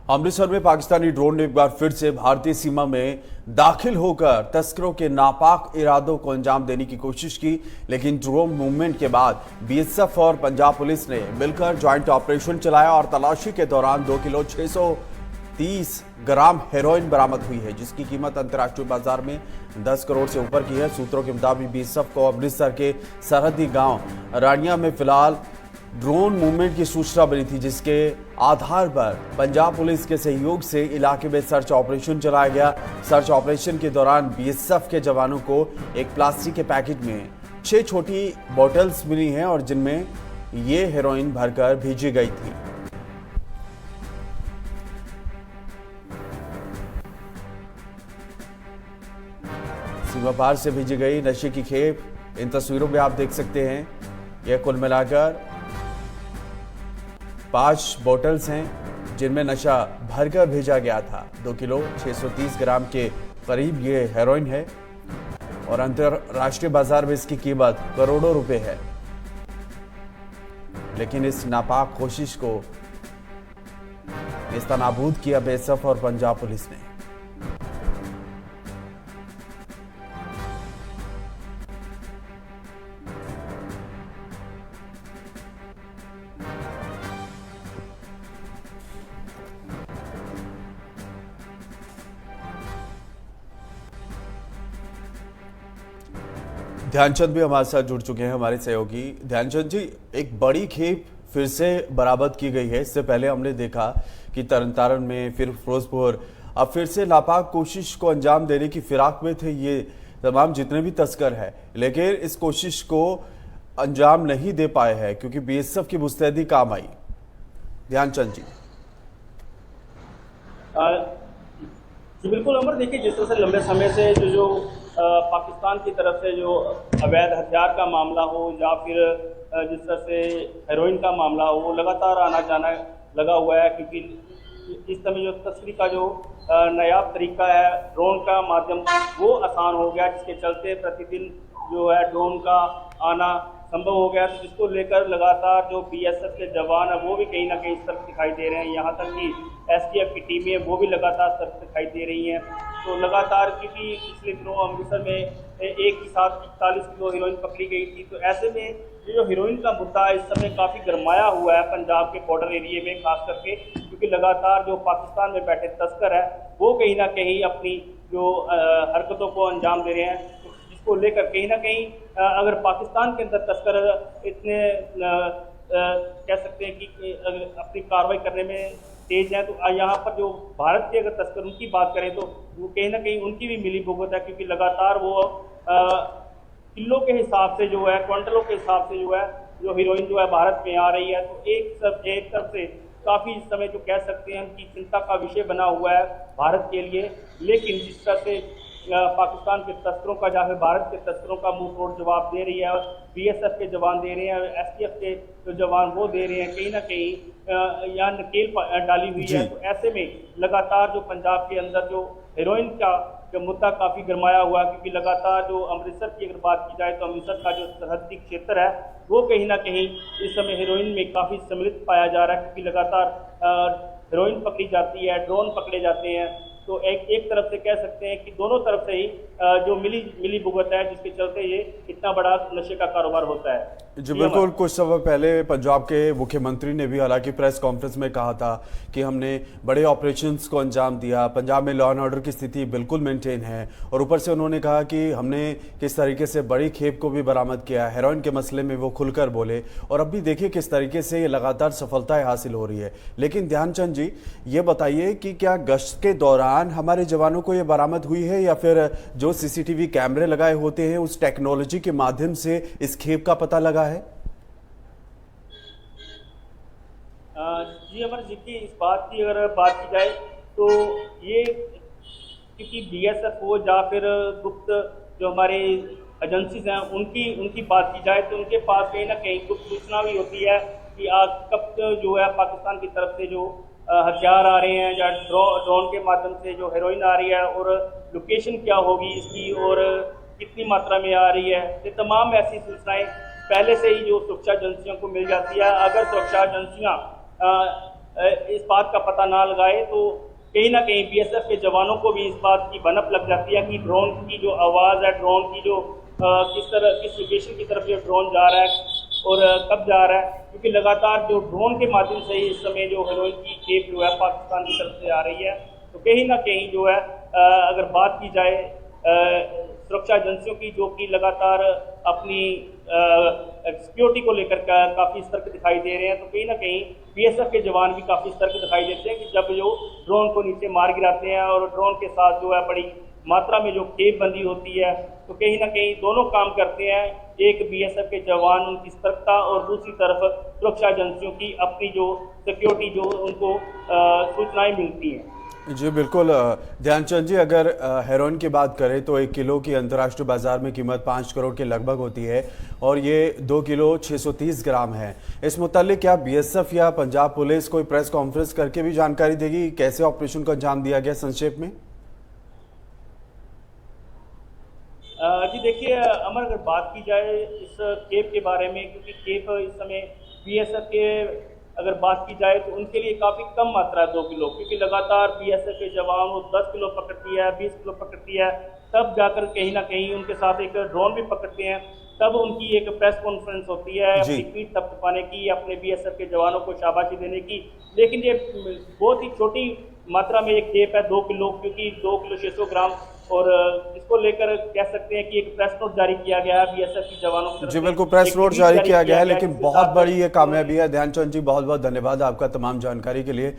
अमृतसर में पाकिस्तानी ड्रोन ने एक बार फिर से भारतीय सीमा में दाखिल होकर तस्करों के नापाक इरादों को अंजाम देने की कोशिश की, लेकिन ड्रोन मूवमेंट के बाद बीएसएफ और पंजाब पुलिस ने मिलकर ज्वाइंट ऑपरेशन चलाया और तलाशी के दौरान 2 किलो 630 ग्राम हेरोइन बरामद हुई है, जिसकी कीमत अंतर्राष्ट्रीय बाजार में 10 करोड़ से ऊपर की है। सूत्रों के मुताबिक बीएसएफ को अमृतसर के सरहदी गांव रानिया में फिलहाल ड्रोन मूवमेंट की सूचना बनी थी, जिसके आधार पर पंजाब पुलिस के सहयोग से इलाके में सर्च ऑपरेशन चलाया गया। सर्च ऑपरेशन के दौरान बीएसएफ के जवानों को एक प्लास्टिक के पैकेट में 6 छोटी बोतल्स मिली हैं और जिनमें ये हेरोइन भरकर भेजी गई थी। सीमा पार से भेजी गई नशे की खेप इन तस्वीरों में आप देख सकते हैं। यह कुल मिलाकर 5 बोतल्स हैं जिनमें नशा भरकर भेजा गया था। 2 किलो 630 ग्राम के करीब ये हेरोइन है और अंतरराष्ट्रीय बाजार में इसकी कीमत करोड़ों रुपए है। लेकिन इस नापाक कोशिश को नेस्तनाबूद किया बीएसएफ और पंजाब पुलिस ने। ध्यानचंद भी हमारे साथ जुड़ चुके हैं, हमारे सहयोगी। ध्यानचंद जी, एक बड़ी खेप फिर से बरामद की गई है। इससे पहले हमने देखा कि तरन में, फिर फिरोजपुर, अब फिर से नापाक कोशिश को अंजाम देने की फिराक में थे ये तमाम जितने भी तस्कर हैं, लेकिन इस कोशिश को अंजाम नहीं दे पाए हैं क्योंकि बीएसएफ की मुस्तैदी काम आई। ध्यानचंद जी। बिल्कुल अमर, देखिए जिस तरह से लंबे समय से जो पाकिस्तान की तरफ से जो अवैध हथियार का मामला हो या फिर जिस तरह से हेरोइन का मामला हो, वो लगातार आना जाना लगा हुआ है, क्योंकि इस समय जो तस्करी का जो नायाब तरीका है ड्रोन का माध्यम, वो आसान हो गया, जिसके चलते प्रतिदिन जो है ड्रोन का आना संभव हो गया। तो जिसको लेकर लगातार जो बीएसएफ के जवान है वो भी कहीं ना कहीं सतर्क दिखाई दे रहे हैं। यहाँ तक कि एसटीएफ की टीमें वो भी लगातार सतर्क दिखाई दे रही हैं। तो लगातार, क्योंकि पिछले दिनों अमृतसर में एक ही साथ 41 किलो हीरोइन पकड़ी गई थी, तो ऐसे में जो हीरोइन का मुद्दा इस समय काफ़ी गरमाया हुआ है पंजाब के बॉर्डर एरिए में खास करके, क्योंकि लगातार जो पाकिस्तान में बैठे तस्कर है वो कहीं ना कहीं अपनी जो हरकतों को अंजाम दे रहे हैं, को लेकर कहीं ना कहीं अगर पाकिस्तान के अंदर तस्कर इतने कह सकते हैं कि अपनी कार्रवाई करने में तेज है, तो यहाँ पर जो भारत के अगर तस्कर उनकी बात करें तो वो कहीं ना कहीं उनकी भी मिली भुगत है, क्योंकि लगातार वो किलो के हिसाब से जो है, क्विंटलों के हिसाब से जो है जो हीरोइन जो है भारत में आ रही है। तो एक तरफ से काफ़ी इस समय जो कह सकते हैं कि चिंता का विषय बना हुआ है भारत के लिए। लेकिन जिस तरह से पाकिस्तान के तस्करों का या फिर भारत के तस्करों का मुंह तोड़ जवाब दे रही है, और बीएसएफ के जवान दे रहे हैं, एसटीएफ के जो जवान वो दे रहे हैं, कहीं ना कहीं यहाँ नकेल डाली हुई है। तो ऐसे में लगातार जो पंजाब के अंदर जो हेरोइन का जो मुद्दा काफ़ी गरमाया हुआ है, क्योंकि लगातार जो अमृतसर की अगर बात की जाए तो अमृतसर का जो सरहदी क्षेत्र है वो कहीं ना कहीं इस समय हेरोइन में काफ़ी सम्मिलित पाया जा रहा है, क्योंकि लगातार हेरोइन पकड़ी जाती है, ड्रोन पकड़े जाते हैं। तो एक तरफ से कह सकते हैं कि दोनों तरफ से ही जो मिली भुगत है, जिसके चलते ये इतना बड़ा नशे का कारोबार होता है। जी बिल्कुल। कुछ समय पहले पंजाब के मुख्यमंत्री ने भी हालांकि प्रेस कॉन्फ्रेंस में कहा था कि हमने बड़े ऑपरेशंस को अंजाम दिया, पंजाब में लॉ एंड ऑर्डर की स्थिति बिल्कुल मेंटेन है, और ऊपर से उन्होंने कहा कि हमने किस तरीके से बड़ी खेप को भी बरामद किया, हेरोइन के मसले में वो खुलकर बोले, और अब भी देखिए किस तरीके से ये लगातार सफलताएं हासिल हो रही है। लेकिन ध्यानचंद जी, ये बताइए कि क्या गश्त के दौरान हमारे जवानों को ये बरामद हुई है या फिर जो सीसीटीवी कैमरे लगाए होते हैं उस टेक्नोलॉजी के माध्यम से इस खेप का पता लगा है? जी अमर जी, की इस बात की अगर बात की जाए तो ये क्योंकि बीएसएफ हो या फिर गुप्त जो हमारे एजेंसीज हैं उनकी बात की जाए तो उनके पास कहीं ना कहीं गुप्त सूचना भी होती है कि आज कब जो है पाकिस्तान की तरफ से जो हथियार आ रहे हैं या ड्रोन के माध्यम से जो हेरोइन आ रही है, और लोकेशन क्या होगी इसकी और कितनी मात्रा में आ रही है। ये तमाम ऐसी सूचनाएं पहले से ही जो सुरक्षा एजेंसियों को मिल जाती है। अगर सुरक्षा एजेंसियां इस बात का पता ना लगाए तो कहीं ना कहीं बीएसएफ के जवानों को भी इस बात की भनक लग जाती है कि ड्रोन की जो आवाज़ है, ड्रोन की जो किस लोकेशन की तरफ ये ड्रोन जा रहा है और कब जा रहा है, क्योंकि लगातार जो ड्रोन के माध्यम से ही इस समय जो हेरोइन की खेप जो है पाकिस्तान की तरफ से आ रही है। तो कहीं ना कहीं जो है अगर बात की जाए सुरक्षा एजेंसियों की, जो कि लगातार अपनी सिक्योरिटी को लेकर काफ़ी सतर्क दिखाई दे रहे हैं, तो कहीं ना कहीं बीएसएफ के जवान भी काफ़ी सतर्क दिखाई देते हैं कि जब जो ड्रोन को नीचे मार गिराते हैं और ड्रोन के साथ जो है बड़ी मात्रा में जो खेप बंदी होती है, तो कहीं ना कहीं दोनों काम करते हैं। एक बीएसएफ के जवान, उनकी सतर्कता, और दूसरी तरफ सुरक्षा एजेंसियों की अपनी जो सिक्योरिटी जो उनको सूचनाएं मिलती हैं। जी बिल्कुल। ध्यानचंद जी, अगर हेरोइन की बात करें तो 1 किलो की अंतर्राष्ट्रीय बाजार में कीमत 5 करोड़ के लगभग होती है और ये 2 किलो 630 ग्राम है। इस मुतालिक क्या बीएसएफ या पंजाब पुलिस कोई प्रेस कॉन्फ्रेंस करके भी जानकारी देगी कैसे ऑपरेशन को अंजाम दिया गया संक्षेप में? जी देखिए अमर, अगर बात की जाए इस खेप के बारे में, क्योंकि खेप इस समय बीएसएफ के अगर बात की जाए तो उनके लिए काफ़ी कम मात्रा है 2 किलो, क्योंकि लगातार बीएसएफ के जवान वो 10 किलो पकड़ती है, 20 किलो पकड़ती है, तब जाकर कहीं ना कहीं उनके साथ एक ड्रोन भी पकड़ते हैं, तब उनकी एक प्रेस कॉन्फ्रेंस होती है अपनी पीठ थपथपाने की, अपने बीएसएफ के जवानों को शाबाशी देने की। लेकिन ये बहुत ही छोटी मात्रा में एक खेप है 2 किलो, क्योंकि 2 किलो 600 ग्राम, और इसको लेकर कह सकते हैं कि एक प्रेस नोट जारी किया गया है बीएसएफ की जवानों की तरफ से। जी बिल्कुल, प्रेस नोट जारी किया गया है, लेकिन बहुत बड़ी ये कामयाबी है। ध्यानचंद जी, बहुत बहुत धन्यवाद आपका तमाम जानकारी के लिए।